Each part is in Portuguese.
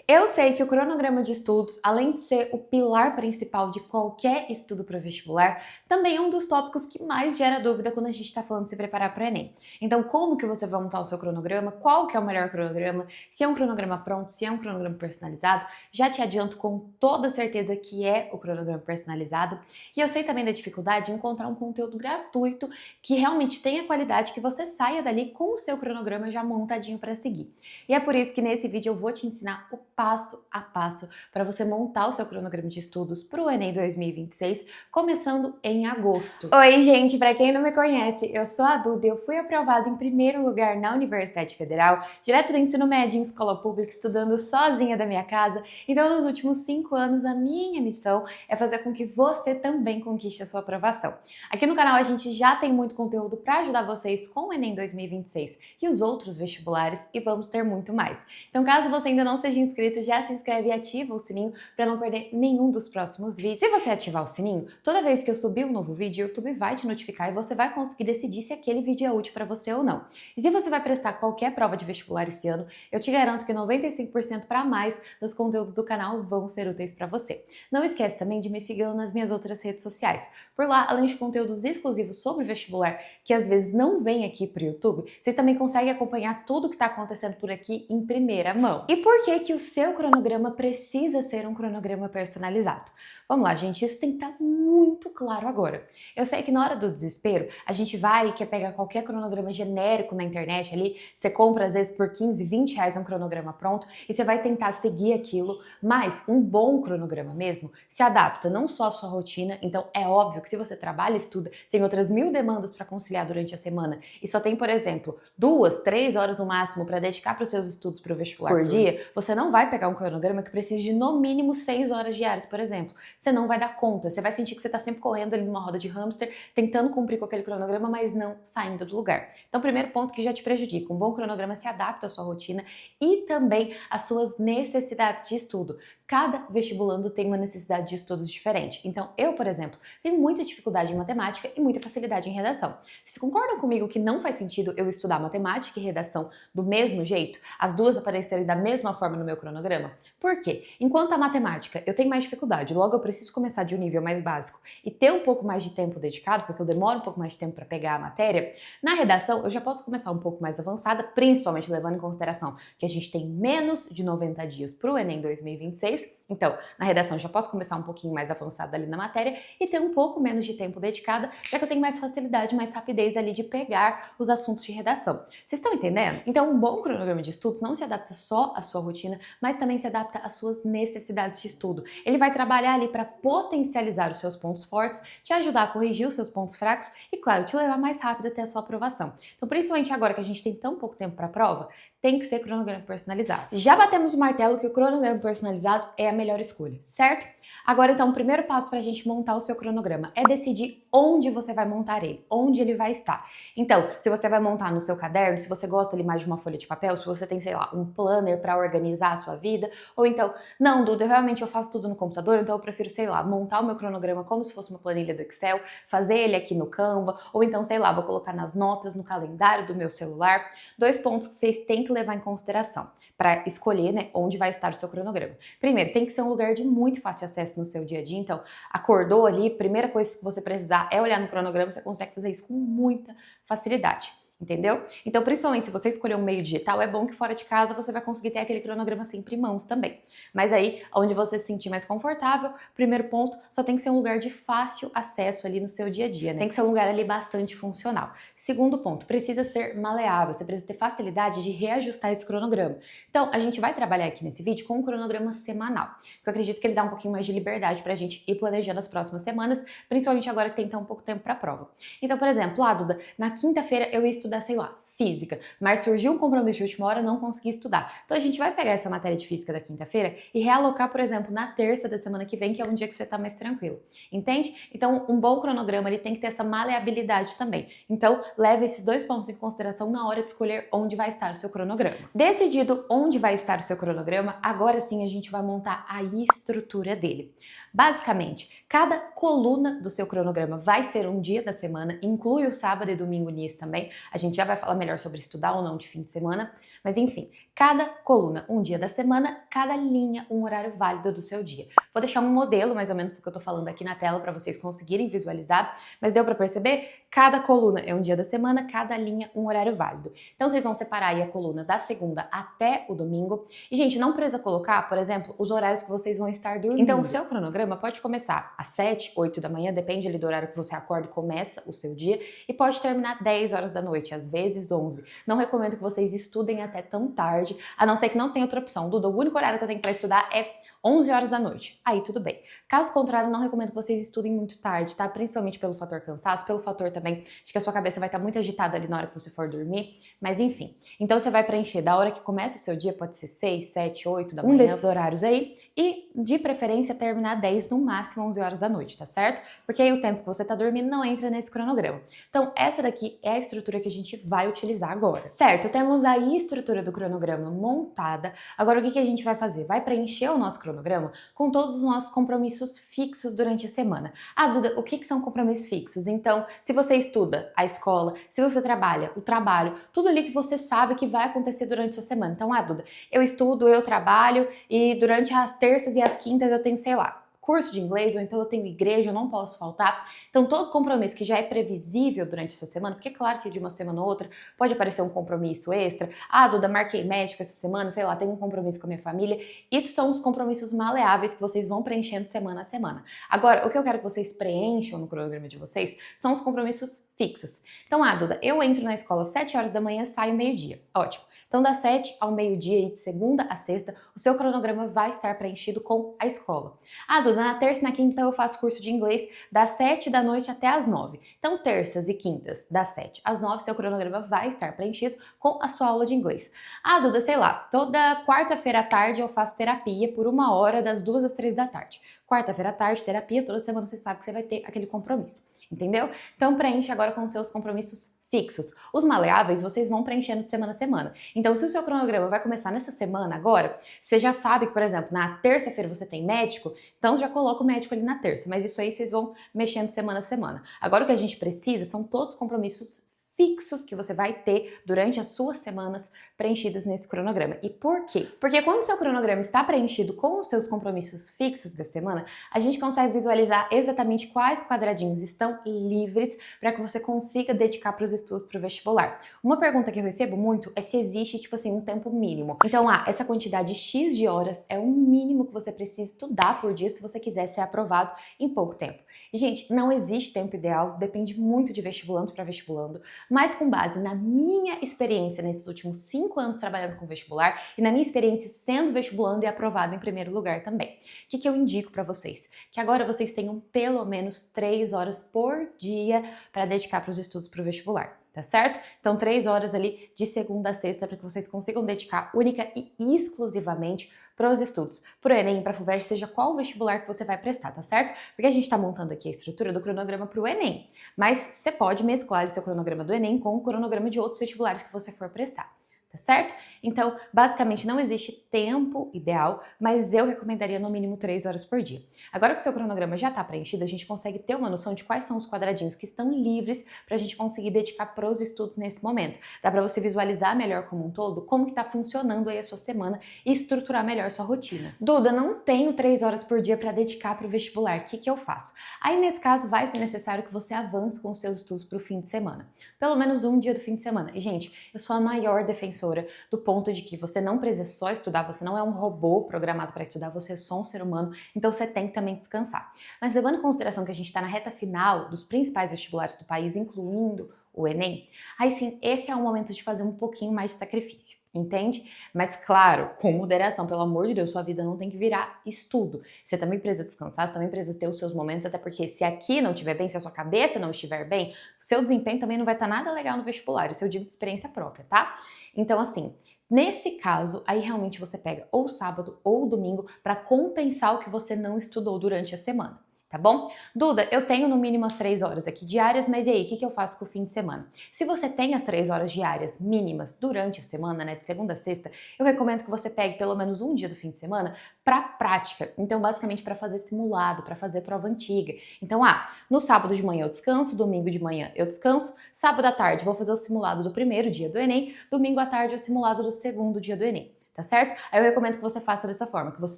Eu sei que o cronograma de estudos, além de ser o pilar principal de qualquer estudo para o vestibular, também é um dos tópicos que mais gera dúvida quando a gente está falando de se preparar para o Enem. Então, como que você vai montar o seu cronograma? Qual que é o melhor cronograma? Se é um cronograma pronto, se é um cronograma personalizado? Já te adianto com toda certeza que é o cronograma personalizado. E eu sei também da dificuldade de encontrar um conteúdo gratuito que realmente tenha qualidade, que você saia dali com o seu cronograma já montadinho para seguir. E é por isso que nesse vídeo eu vou te ensinar o passo a passo para você montar o seu cronograma de estudos para o Enem 2026, começando em agosto. Oi, gente, para quem não me conhece, eu sou a Duda e eu fui aprovada em primeiro lugar na Universidade Federal, direto do ensino médio em escola pública, estudando sozinha da minha casa. Então, nos últimos 5 anos, a minha missão é fazer com que você também conquiste a sua aprovação. Aqui no canal a gente já tem muito conteúdo para ajudar vocês com o Enem 2026 e os outros vestibulares, e vamos ter muito mais. Então, caso você ainda não seja inscrito, já se inscreve e ativa o sininho para não perder nenhum dos próximos vídeos. Se você ativar o sininho, toda vez que eu subir um novo vídeo, o YouTube vai te notificar e você vai conseguir decidir se aquele vídeo é útil para você ou não. E se você vai prestar qualquer prova de vestibular esse ano, eu te garanto que 95% para mais dos conteúdos do canal vão ser úteis para você. Não esquece também de me seguir nas minhas outras redes sociais. Por lá, além de conteúdos exclusivos sobre vestibular, que às vezes não vem aqui para o YouTube, vocês também conseguem acompanhar tudo o que está acontecendo por aqui em primeira mão. E por que que o seu cronograma precisa ser um cronograma personalizado? Vamos lá, gente, isso tem que estar muito claro agora. Eu sei que na hora do desespero, a gente vai e quer pegar qualquer cronograma genérico na internet ali, você compra às vezes por 15, 20 reais um cronograma pronto e você vai tentar seguir aquilo, mas um bom cronograma mesmo se adapta não só à sua rotina, então é óbvio que se você trabalha e estuda, tem outras 1000 demandas para conciliar durante a semana e só tem, por exemplo, 2, 3 horas no máximo para dedicar para os seus estudos para o vestibular por dia, você não vai pegar um cronograma que precise de no mínimo 6 horas diárias, por exemplo. Você não vai dar conta, você vai sentir que você está sempre correndo ali numa roda de hamster, tentando cumprir com aquele cronograma, mas não saindo do lugar. Então, primeiro ponto que já te prejudica, um bom cronograma se adapta à sua rotina e também às suas necessidades de estudo. Cada vestibulando tem uma necessidade de estudos diferente. Então, eu, por exemplo, tenho muita dificuldade em matemática e muita facilidade em redação. Vocês concordam comigo que não faz sentido eu estudar matemática e redação do mesmo jeito? As duas aparecerem da mesma forma no meu cronograma? Por quê? Enquanto a matemática eu tenho mais dificuldade, logo eu preciso começar de um nível mais básico e ter um pouco mais de tempo dedicado, porque eu demoro um pouco mais de tempo para pegar a matéria, na redação eu já posso começar um pouco mais avançada, principalmente levando em consideração que a gente tem menos de 90 dias para o Enem 2026. Então, na redação eu já posso começar um pouquinho mais avançada ali na matéria e ter um pouco menos de tempo dedicado, já que eu tenho mais facilidade, mais rapidez ali de pegar os assuntos de redação. Vocês estão entendendo? Então, um bom cronograma de estudos não se adapta só à sua rotina, mas também se adapta às suas necessidades de estudo. Ele vai trabalhar ali para potencializar os seus pontos fortes, te ajudar a corrigir os seus pontos fracos e, claro, te levar mais rápido até a sua aprovação. Então, principalmente agora que a gente tem tão pouco tempo para a prova, tem que ser cronograma personalizado. Já batemos o martelo que o cronograma personalizado é a melhor escolha, certo? Agora, então, o primeiro passo para a gente montar o seu cronograma é decidir onde você vai montar ele, onde ele vai estar. Então, se você vai montar no seu caderno, se você gosta ali mais de uma folha de papel, se você tem, sei lá, um planner para organizar a sua vida, ou então, não, Duda, eu faço tudo no computador, então eu prefiro, sei lá, montar o meu cronograma como se fosse uma planilha do Excel, fazer ele aqui no Canva, ou então, sei lá, vou colocar nas notas, no calendário do meu celular. 2 pontos que vocês têm que levar em consideração para escolher, né, onde vai estar o seu cronograma. Primeiro, tem que ser um lugar de muito fácil acesso no seu dia a dia, então acordou ali, primeira coisa que você precisar é olhar no cronograma, você consegue fazer isso com muita facilidade. Entendeu? Então, principalmente se você escolher um meio digital, é bom que fora de casa você vai conseguir ter aquele cronograma sempre em mãos também. Mas aí, onde você se sentir mais confortável, primeiro ponto, só tem que ser um lugar de fácil acesso ali no seu dia a dia, né? Tem que ser um lugar ali bastante funcional. Segundo ponto, precisa ser maleável, você precisa ter facilidade de reajustar esse cronograma. Então, a gente vai trabalhar aqui nesse vídeo com um cronograma semanal, que eu acredito que ele dá um pouquinho mais de liberdade pra gente ir planejando as próximas semanas, principalmente agora que tem tão pouco tempo pra prova. Então, por exemplo, Duda, na quinta-feira eu ia estudar, sei lá, física, mas surgiu um compromisso de última hora, não consegui estudar. Então a gente vai pegar essa matéria de física da quinta-feira e realocar, por exemplo, na terça da semana que vem, que é um dia que você tá mais tranquilo. Entende? Então, um bom cronograma, ele tem que ter essa maleabilidade também. Então, leve esses 2 pontos em consideração na hora de escolher onde vai estar o seu cronograma. Decidido onde vai estar o seu cronograma, agora sim a gente vai montar a estrutura dele. Basicamente, cada coluna do seu cronograma vai ser um dia da semana, inclui o sábado e domingo nisso também. A gente já vai falar melhor melhor sobre estudar ou não de fim de semana, mas enfim, cada coluna um dia da semana, cada linha um horário válido do seu dia. Vou deixar um modelo mais ou menos do que eu tô falando aqui na tela para vocês conseguirem visualizar, mas deu para perceber? Cada coluna é um dia da semana, cada linha um horário válido. Então vocês vão separar aí a coluna da segunda até o domingo. E gente, não precisa colocar, por exemplo, os horários que vocês vão estar dormindo. Então o seu cronograma pode começar às 7, 8 da manhã, depende ali do horário que você acorda e começa o seu dia, e pode terminar 10 horas da noite, às vezes 11. Não recomendo que vocês estudem até tão tarde, a não ser que não tenha outra opção. Duda, o único horário que eu tenho para estudar é 11 horas da noite. Aí tudo bem. Caso contrário, não recomendo que vocês estudem muito tarde, tá? Principalmente pelo fator cansaço, pelo fator também de que a sua cabeça vai estar muito agitada ali na hora que você for dormir, mas enfim. Então você vai preencher da hora que começa o seu dia, pode ser 6, 7, 8 da manhã, um desses horários aí, e de preferência terminar 10, no máximo 11 horas da noite, tá certo? Porque aí o tempo que você tá dormindo não entra nesse cronograma. Então essa daqui é a estrutura que a gente vai utilizar agora. Certo, temos aí a estrutura do cronograma montada. Agora o que a gente vai fazer? Vai preencher o nosso cronograma com todos os nossos compromissos fixos durante a semana. Ah, Duda, o que são compromissos fixos? Então, se você estuda, a escola, se você trabalha, o trabalho, tudo ali que você sabe que vai acontecer durante a sua semana. Então, ah, Duda, eu estudo, eu trabalho e durante as terças e as quintas eu tenho, sei lá, curso de inglês, ou então eu tenho igreja, eu não posso faltar. Então, todo compromisso que já é previsível durante a sua semana, porque é claro que de uma semana ou outra pode aparecer um compromisso extra. Ah, Duda, marquei médico essa semana, sei lá, tenho um compromisso com a minha família. Isso são os compromissos maleáveis que vocês vão preenchendo semana a semana. Agora, o que eu quero que vocês preencham no cronograma de vocês são os compromissos fixos. Então, ah, Duda, eu entro na escola às 7 horas da manhã, saio meio-dia. Ótimo. Então, das 7 ao meio-dia e de segunda a sexta, o seu cronograma vai estar preenchido com a escola. Ah, Duda, na terça e na quinta eu faço curso de inglês das 7 da noite até as 9. Então, terças e quintas, das 7 às 9, seu cronograma vai estar preenchido com a sua aula de inglês. Ah, Duda, sei lá, toda quarta-feira à tarde eu faço terapia por 1 hora, das 2 às 3 da tarde. Quarta-feira à tarde, terapia, toda semana você sabe que você vai ter aquele compromisso. Entendeu? Então, preenche agora com os seus compromissos fixos. Os maleáveis vocês vão preenchendo de semana a semana. Então, se o seu cronograma vai começar nessa semana agora, você já sabe que, por exemplo, na terça-feira você tem médico, então já coloca o médico ali na terça, mas isso aí vocês vão mexendo de semana a semana. Agora o que a gente precisa são todos os compromissos fixos que você vai ter durante as suas semanas preenchidas nesse cronograma. E por quê? Porque quando o seu cronograma está preenchido com os seus compromissos fixos da semana, a gente consegue visualizar exatamente quais quadradinhos estão livres para que você consiga dedicar para os estudos para o vestibular. Uma pergunta que eu recebo muito é se existe, tipo assim, um tempo mínimo. Então, essa quantidade X de horas é o mínimo que você precisa estudar por dia se você quiser ser aprovado em pouco tempo. E, gente, não existe tempo ideal, depende muito de vestibulando para vestibulando, mas com base na minha experiência nesses últimos 5 anos trabalhando com vestibular e na minha experiência sendo vestibulando e aprovado em primeiro lugar também. O que eu indico para vocês? Que agora vocês tenham pelo menos 3 horas por dia para dedicar para os estudos para o vestibular. Tá certo? Então, 3 horas ali de segunda a sexta para que vocês consigam dedicar única e exclusivamente para os estudos, para o Enem, para a FUVEST, seja qual vestibular que você vai prestar, tá certo? Porque a gente está montando aqui a estrutura do cronograma para o Enem, mas você pode mesclar o seu cronograma do Enem com o cronograma de outros vestibulares que você for prestar. Tá certo? Então, basicamente, não existe tempo ideal, mas eu recomendaria no mínimo 3 horas por dia. Agora que o seu cronograma já está preenchido, a gente consegue ter uma noção de quais são os quadradinhos que estão livres para a gente conseguir dedicar para os estudos nesse momento. Dá para você visualizar melhor como um todo como que está funcionando aí a sua semana e estruturar melhor sua rotina. Duda, não tenho 3 horas por dia para dedicar para o vestibular, o que eu faço? Aí, nesse caso, vai ser necessário que você avance com os seus estudos para o fim de semana. Pelo menos um dia do fim de semana. E, gente, eu sou a maior defensora do ponto de que você não precisa só estudar, você não é um robô programado para estudar, você é só um ser humano, então você tem que também descansar. Mas levando em consideração que a gente está na reta final dos principais vestibulares do país, incluindo o Enem, aí sim, esse é o momento de fazer um pouquinho mais de sacrifício, entende? Mas claro, com moderação, pelo amor de Deus, sua vida não tem que virar estudo. Você também precisa descansar, você também precisa ter os seus momentos, até porque se aqui não estiver bem, se a sua cabeça não estiver bem, o seu desempenho também não vai estar nada legal no vestibular, isso eu digo de experiência própria, tá? Então, assim, nesse caso, aí realmente você pega ou sábado ou domingo para compensar o que você não estudou durante a semana. Tá bom? Duda, eu tenho no mínimo as 3 horas aqui diárias, mas e aí, o que eu faço com o fim de semana? Se você tem as 3 horas diárias mínimas durante a semana, né, de segunda a sexta, eu recomendo que você pegue pelo menos um dia do fim de semana para prática. Então, basicamente para fazer simulado, para fazer prova antiga. Então, no sábado de manhã eu descanso, domingo de manhã eu descanso, sábado à tarde vou fazer o simulado do primeiro dia do Enem, domingo à tarde o simulado do segundo dia do Enem. Tá certo? Aí eu recomendo que você faça dessa forma, que você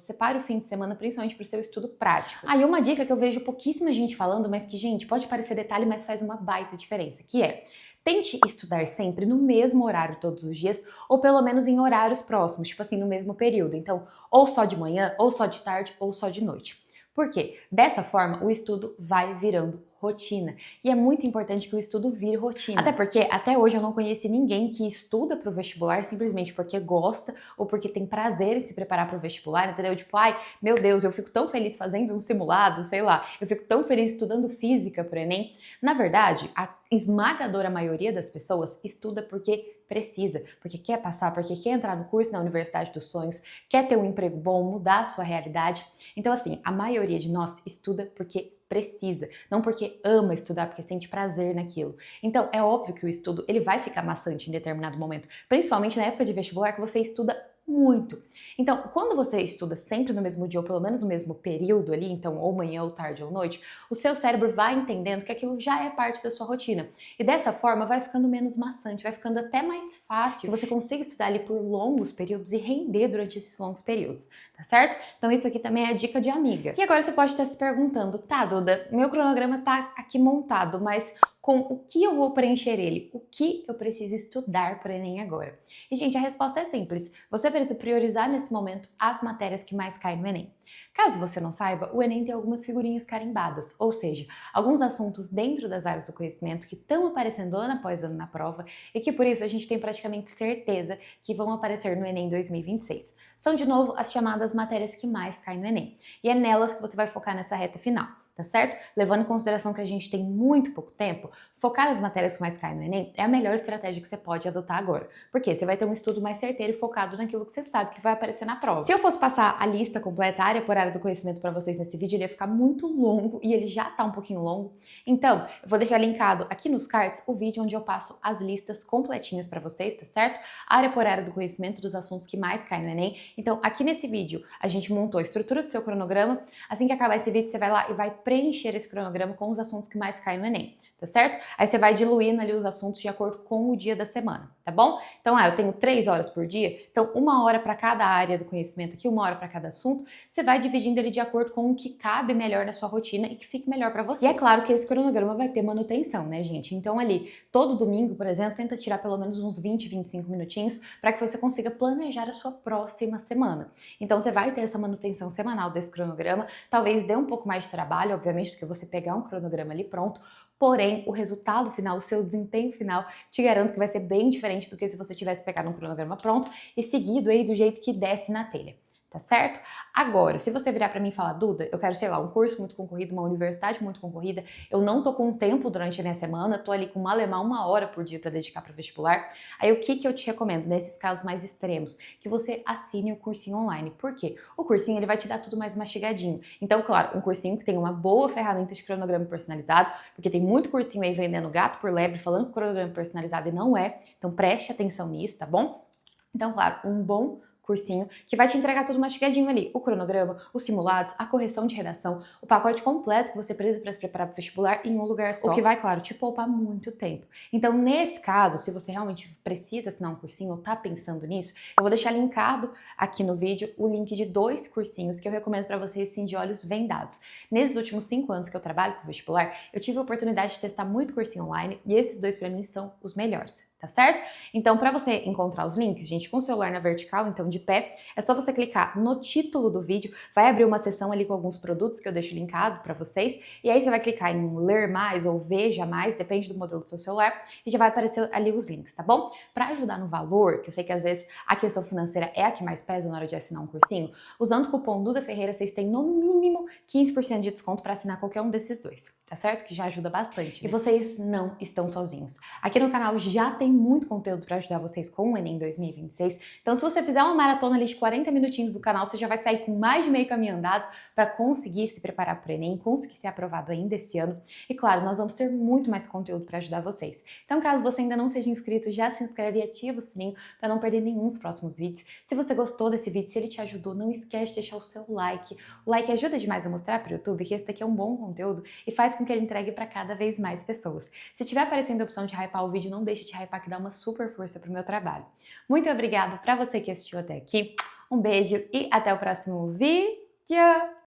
separe o fim de semana principalmente para o seu estudo prático. Aí uma dica que eu vejo pouquíssima gente falando, mas que, gente, pode parecer detalhe, mas faz uma baita diferença, que é: tente estudar sempre no mesmo horário todos os dias, ou pelo menos em horários próximos, tipo assim, no mesmo período. Então, ou só de manhã, ou só de tarde, ou só de noite. Por quê? Dessa forma, o estudo vai virando rotina. E é muito importante que o estudo vire rotina. Até porque, até hoje, eu não conheci ninguém que estuda para o vestibular simplesmente porque gosta ou porque tem prazer em se preparar para o vestibular, entendeu? Tipo, ai, meu Deus, eu fico tão feliz fazendo um simulado, sei lá, eu fico tão feliz estudando física para o Enem. Na verdade, a esmagadora maioria das pessoas estuda porque precisa, porque quer passar, porque quer entrar no curso na Universidade dos Sonhos, quer ter um emprego bom, mudar a sua realidade. Então, assim, a maioria de nós estuda porque precisa, não porque ama estudar, porque sente prazer naquilo. Então, é óbvio que o estudo ele vai ficar maçante em determinado momento, principalmente na época de vestibular que você estuda muito. Então, quando você estuda sempre no mesmo dia, ou pelo menos no mesmo período ali, então ou manhã, ou tarde, ou noite, o seu cérebro vai entendendo que aquilo já é parte da sua rotina. E dessa forma vai ficando menos maçante, vai ficando até mais fácil que você consiga estudar ali por longos períodos e render durante esses longos períodos, tá certo? Então isso aqui também é dica de amiga. E agora você pode estar se perguntando: tá, Duda, meu cronograma tá aqui montado, mas com o que eu vou preencher ele? O que eu preciso estudar para o Enem agora? E, gente, a resposta é simples. Você precisa priorizar nesse momento as matérias que mais caem no Enem. Caso você não saiba, o Enem tem algumas figurinhas carimbadas, ou seja, alguns assuntos dentro das áreas do conhecimento que estão aparecendo ano após ano na prova e que por isso a gente tem praticamente certeza que vão aparecer no Enem 2026. São, de novo, as chamadas matérias que mais caem no Enem. E é nelas que você vai focar nessa reta final. Tá certo? Levando em consideração que a gente tem muito pouco tempo, focar nas matérias que mais caem no Enem é a melhor estratégia que você pode adotar agora. Porque você vai ter um estudo mais certeiro e focado naquilo que você sabe que vai aparecer na prova. Se eu fosse passar a lista completa, área por área do conhecimento para vocês nesse vídeo, ele ia ficar muito longo e ele já tá um pouquinho longo. Então, eu vou deixar linkado aqui nos cards o vídeo onde eu passo as listas completinhas para vocês, tá certo? Área por área do conhecimento dos assuntos que mais caem no Enem. Então, aqui nesse vídeo, a gente montou a estrutura do seu cronograma. Assim que acabar esse vídeo, você vai lá e vai preencher esse cronograma com os assuntos que mais caem no Enem, tá certo? Aí você vai diluindo ali os assuntos de acordo com o dia da semana, tá bom? Então, eu tenho 3 horas por dia, então 1 hora para cada área do conhecimento aqui, 1 hora para cada assunto, você vai dividindo ele de acordo com o que cabe melhor na sua rotina e que fique melhor para você. E é claro que esse cronograma vai ter manutenção, né, gente? Então ali, todo domingo, por exemplo, tenta tirar pelo menos uns 20, 25 minutinhos para que você consiga planejar a sua próxima semana. Então você vai ter essa manutenção semanal desse cronograma, talvez dê um pouco mais de trabalho, obviamente, do que você pegar um cronograma ali pronto, porém, o resultado final, o seu desempenho final, te garanto que vai ser bem diferente do que se você tivesse pegado um cronograma pronto e seguido aí do jeito que desce na telha. Tá certo? Agora, se você virar pra mim e falar: Duda, eu quero, sei lá, um curso muito concorrido, uma universidade muito concorrida, eu não tô com tempo durante a minha semana, tô ali com malemar 1 hora por dia pra dedicar pro vestibular, aí o que eu te recomendo nesses casos mais extremos? Que você assine o cursinho online. Por quê? O cursinho, ele vai te dar tudo mais mastigadinho. Então, claro, um cursinho que tem uma boa ferramenta de cronograma personalizado, porque tem muito cursinho aí vendendo gato por lebre, falando que o cronograma personalizado e não é, então preste atenção nisso, tá bom? Então, claro, um bom cursinho que vai te entregar tudo mastigadinho ali, o cronograma, os simulados, a correção de redação, o pacote completo que você precisa para se preparar para o vestibular em um lugar só, o que vai, claro, te poupar muito tempo. Então, nesse caso, se você realmente precisa assinar um cursinho ou tá pensando nisso, eu vou deixar linkado aqui no vídeo o link de 2 cursinhos que eu recomendo para vocês, sim, de olhos vendados. Nesses últimos 5 anos que eu trabalho com vestibular, eu tive a oportunidade de testar muito cursinho online e esses 2 para mim são os melhores. Tá certo? Então, para você encontrar os links, gente, com o celular na vertical, então de pé, é só você clicar no título do vídeo, vai abrir uma seção ali com alguns produtos que eu deixo linkado para vocês, e aí você vai clicar em ler mais ou veja mais, depende do modelo do seu celular, e já vai aparecer ali os links, tá bom? Para ajudar no valor, que eu sei que às vezes a questão financeira é a que mais pesa na hora de assinar um cursinho, usando o cupom Duda Ferreira, vocês têm no mínimo 15% de desconto para assinar qualquer um desses 2. tá certo? Que já ajuda bastante. E vocês não estão sozinhos. Aqui no canal já tem muito conteúdo para ajudar vocês com o Enem 2026. Então, se você fizer uma maratona ali de 40 minutinhos do canal, você já vai sair com mais de meio caminho andado para conseguir se preparar para o Enem, conseguir ser aprovado ainda esse ano. E claro, nós vamos ter muito mais conteúdo para ajudar vocês. Então, caso você ainda não seja inscrito, já se inscreve e ativa o sininho para não perder nenhum dos próximos vídeos. Se você gostou desse vídeo, se ele te ajudou, não esquece de deixar o seu like. O like ajuda demais a mostrar para o YouTube que esse daqui é um bom conteúdo e faz com que ele entregue para cada vez mais pessoas. Se tiver aparecendo a opção de hypar o vídeo, não deixe de hypar que dá uma super força pro meu trabalho. Muito obrigado para você que assistiu até aqui. Um beijo e até o próximo vídeo!